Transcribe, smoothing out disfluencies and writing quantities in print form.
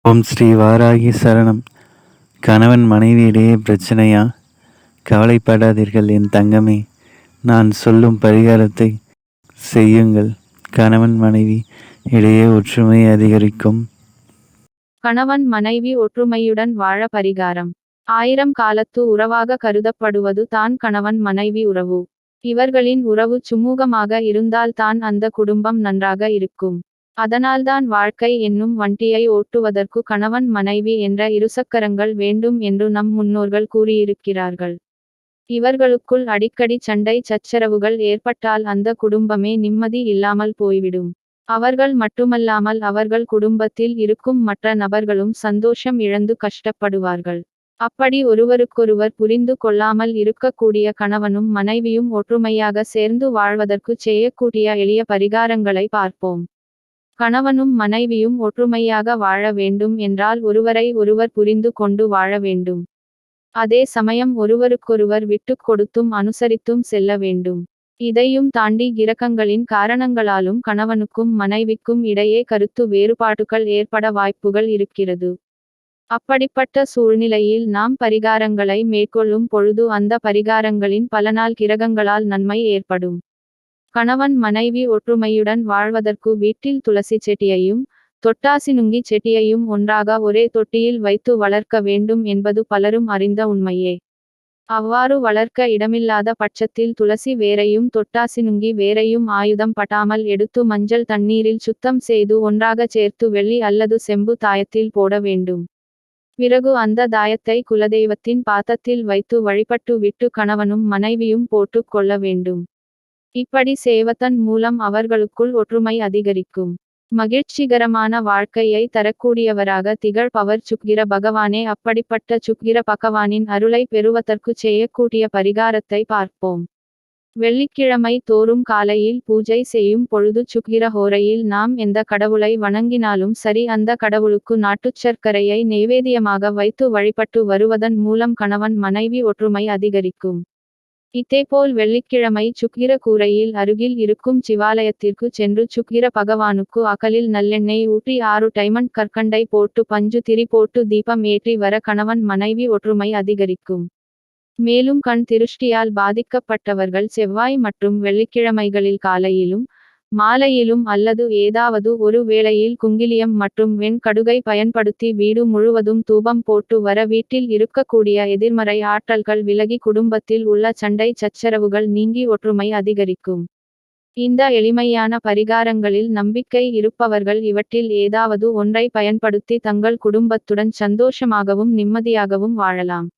ஓம் ஸ்ரீ வாராகி சரணம். கணவன் மனைவியிடையே பிரச்சனையா? கவலைப்படாதீர்கள் என் தங்கமே. நான் சொல்லும் பரிகாரத்தை செய்யுங்கள். கணவன் மனைவி இடையே ஒற்றுமை அதிகரிக்கும். கணவன் மனைவி ஒற்றுமையுடன் வாழ பரிகாரம். 1000 காலத்து உறவாக கருதப்படுவது தான் கணவன் மனைவி உறவு. இவர்களின் உறவு சுமூகமாக இருந்தால் தான் அந்த குடும்பம் நன்றாக இருக்கும். அதனால்தான் வாழ்க்கை என்னும் வண்டியை ஓட்டுவதற்கு கணவன் மனைவி என்ற இருசக்கரங்கள் வேண்டும் என்று நம் முன்னோர்கள் கூறியிருக்கிறார்கள். இவர்களுக்குள் அடிக்கடி சண்டை சச்சரவுகள் ஏற்பட்டால் அந்த குடும்பமே நிம்மதி இல்லாமல் போய்விடும். அவர்கள் மட்டுமல்லாமல் அவர்கள் குடும்பத்தில் இருக்கும் மற்ற நபர்களும் சந்தோஷம் இழந்து கஷ்டப்படுவார்கள். அப்படி ஒருவருக்கொருவர் புரிந்து கொள்ளாமல் இருக்கக்கூடிய கணவனும் மனைவியும் ஒற்றுமையாக சேர்ந்து வாழ்வதற்கு செய்யக்கூடிய எளிய பரிகாரங்களை பார்ப்போம். கணவனும் மனைவியும் ஒற்றுமையாக வாழ வேண்டும் என்றால் ஒருவரை ஒருவர் புரிந்து கொண்டு வாழ வேண்டும். அதே சமயம் ஒருவருக்கொருவர் விட்டுக் கொடுத்தும் அனுசரித்தும் செல்ல வேண்டும். இதையும் தாண்டி கிரகங்களின் காரணங்களாலும் கணவனுக்கும் மனைவிக்கும் இடையே கருத்து வேறுபாடுகள் ஏற்பட வாய்ப்புகள் இருக்கிறது. அப்படிப்பட்ட சூழ்நிலையில் நாம் பரிகாரங்களை மேற்கொள்ளும் பொழுது அந்த பரிகாரங்களின் பலனால் கிரகங்களால் நன்மை ஏற்படும். கணவன் மனைவி ஒற்றுமையுடன் வாழ்வதற்கு வீட்டில் துளசி செடியையும் தொட்டாசினுங்கி செடியையும் ஒன்றாக ஒரே தொட்டியில் வைத்து வளர்க்க வேண்டும் என்பது பலரும் அறிந்த உண்மையே. அவ்வாறு வளர்க்க இடமில்லாத பட்சத்தில் துளசி வேரையும் தொட்டாசினுங்கி வேரையும் ஆயுதம் படாமல் எடுத்து மஞ்சள் தண்ணீரில் சுத்தம் செய்து ஒன்றாக சேர்த்து வெள்ளி அல்லது செம்பு தாயத்தில் போட வேண்டும். பிறகு அந்த தாயத்தை குலதெய்வத்தின் பாதத்தில் வைத்து வழிபட்டு விட்டு கணவனும் மனைவியும் போட்டு கொள்ள வேண்டும். இப்படி செய்வதன் மூலம் அவர்களுக்குள் ஒற்றுமை அதிகரிக்கும். மகிழ்ச்சிகரமான வாழ்க்கையை தரக்கூடியவராக திகழ்பவர் சுக்கிர பகவானே. அப்படிப்பட்ட சுக்கிர பகவானின் அருளை பெறுவதற்கு செய்யக்கூடிய பரிகாரத்தை பார்ப்போம். வெள்ளிக்கிழமை தோறும் காலையில் பூஜை செய்யும் பொழுது சுக்கிர ஹோரையில் நாம் எந்த கடவுளை வணங்கினாலும் சரி அந்த கடவுளுக்கு நாட்டுச் சர்க்கரையை நெய்வேத்தியமாக வைத்து வழிபட்டு வருவதன் மூலம் கணவன் மனைவி ஒற்றுமை அதிகரிக்கும். இதேபோல் வெள்ளிக்கிழமை சுக்கிர கூரையில் அருகில் இருக்கும் சிவாலயத்திற்கு சென்று சுக்கிர பகவானுக்கு அகலில் நல்லெண்ணெய் ஊற்றி 6 டைமண்ட் கற்கண்டை போட்டு பஞ்சு திரி போட்டு தீபம் ஏற்றி வர கணவன் மனைவி ஒற்றுமை அதிகரிக்கும். மேலும் கண் திருஷ்டியால் பாதிக்கப்பட்டவர்கள் செவ்வாய் மற்றும் வெள்ளிக்கிழமைகளில் காலையிலும் மாலையிலும் அல்லது ஏதாவது ஒரு வேளையில் குங்கிலியம் மற்றும் வெண் கடுகை பயன்படுத்தி வீடு முழுவதும் தூபம் போட்டு வர வீட்டில் இருக்கக்கூடிய எதிர்மறை ஆற்றல்கள் விலகி குடும்பத்தில் உள்ள சண்டை சச்சரவுகள் நீங்கி ஒற்றுமை அதிகரிக்கும். இந்த எளிமையான பரிகாரங்களில் நம்பிக்கை இருப்பவர்கள் இவற்றில் ஏதாவது ஒன்றை பயன்படுத்தி தங்கள் குடும்பத்துடன் சந்தோஷமாகவும் நிம்மதியாகவும் வாழலாம்.